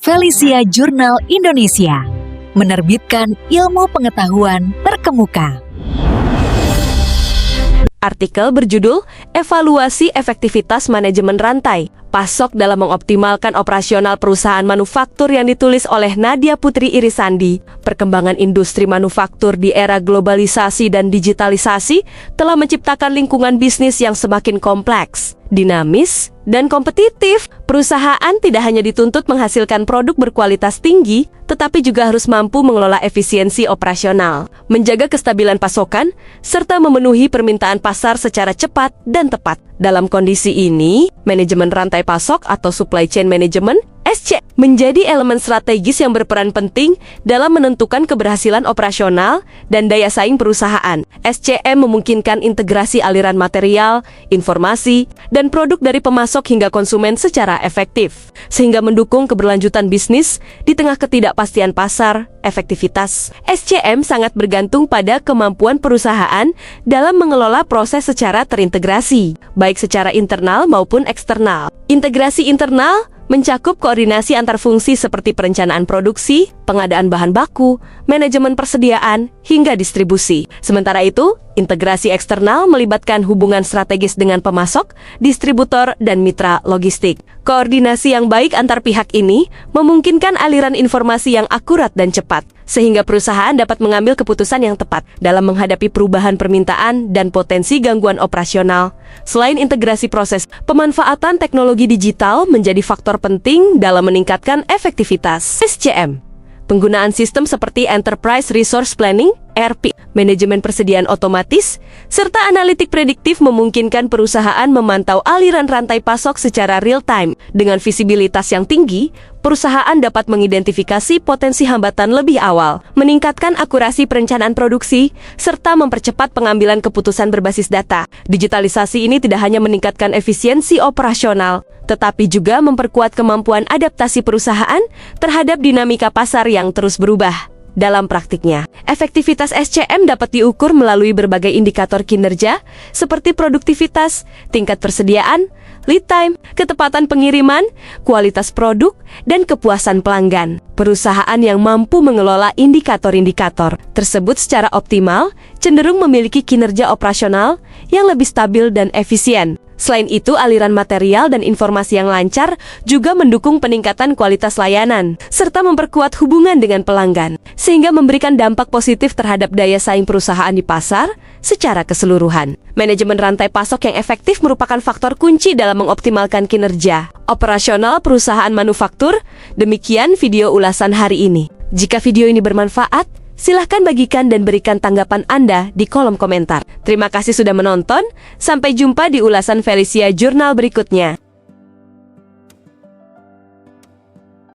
Felicia Jurnal Indonesia menerbitkan ilmu pengetahuan terkemuka. Artikel berjudul Evaluasi Efektivitas Manajemen Rantai Pasok dalam Mengoptimalkan Operasional Perusahaan Manufaktur yang ditulis oleh Nadia Putri Irisandi. Perkembangan industri manufaktur di era globalisasi dan digitalisasi telah menciptakan lingkungan bisnis yang semakin kompleks, dinamis, dan kompetitif. Perusahaan tidak hanya dituntut menghasilkan produk berkualitas tinggi, tetapi juga harus mampu mengelola efisiensi operasional, menjaga kestabilan pasokan, serta memenuhi permintaan pasar secara cepat dan tepat. Dalam kondisi ini, manajemen rantai pasok atau supply chain management (SC) menjadi elemen strategis yang berperan penting dalam menentukan keberhasilan operasional dan daya saing perusahaan. SCM memungkinkan integrasi aliran material, informasi, dan produk dari pemasok hingga konsumen secara efektif, sehingga mendukung keberlanjutan bisnis di tengah ketidakpastian pasar. Efektivitas SCM sangat bergantung pada kemampuan perusahaan dalam mengelola proses secara terintegrasi, baik secara internal maupun eksternal. Integrasi internal mencakup koordinasi antar fungsi seperti perencanaan produksi, pengadaan bahan baku, manajemen persediaan, hingga distribusi. Sementara itu, integrasi eksternal melibatkan hubungan strategis dengan pemasok, distributor, dan mitra logistik. Koordinasi yang baik antar pihak ini memungkinkan aliran informasi yang akurat dan cepat, sehingga perusahaan dapat mengambil keputusan yang tepat dalam menghadapi perubahan permintaan dan potensi gangguan operasional. Selain integrasi proses, pemanfaatan teknologi digital menjadi faktor penting dalam meningkatkan efektivitas SCM. Penggunaan sistem seperti Enterprise Resource Planning (ERP), manajemen persediaan otomatis, serta analitik prediktif memungkinkan perusahaan memantau aliran rantai pasok secara real-time. Dengan visibilitas yang tinggi, perusahaan dapat mengidentifikasi potensi hambatan lebih awal, meningkatkan akurasi perencanaan produksi, serta mempercepat pengambilan keputusan berbasis data. Digitalisasi ini tidak hanya meningkatkan efisiensi operasional, tetapi juga memperkuat kemampuan adaptasi perusahaan terhadap dinamika pasar yang terus berubah. Dalam praktiknya, efektivitas SCM dapat diukur melalui berbagai indikator kinerja seperti produktivitas, tingkat persediaan, lead time, ketepatan pengiriman, kualitas produk, dan kepuasan pelanggan. Perusahaan yang mampu mengelola indikator-indikator tersebut secara optimal cenderung memiliki kinerja operasional yang lebih stabil dan efisien. Selain itu, aliran material dan informasi yang lancar juga mendukung peningkatan kualitas layanan, serta memperkuat hubungan dengan pelanggan, sehingga memberikan dampak positif terhadap daya saing perusahaan di pasar secara keseluruhan. Manajemen rantai pasok yang efektif merupakan faktor kunci dalam mengoptimalkan kinerja operasional perusahaan manufaktur. Demikian video ulasan hari ini. Jika video ini bermanfaat, silahkan bagikan dan berikan tanggapan Anda di kolom komentar. Terima kasih sudah menonton, sampai jumpa di ulasan Felicia Jurnal berikutnya.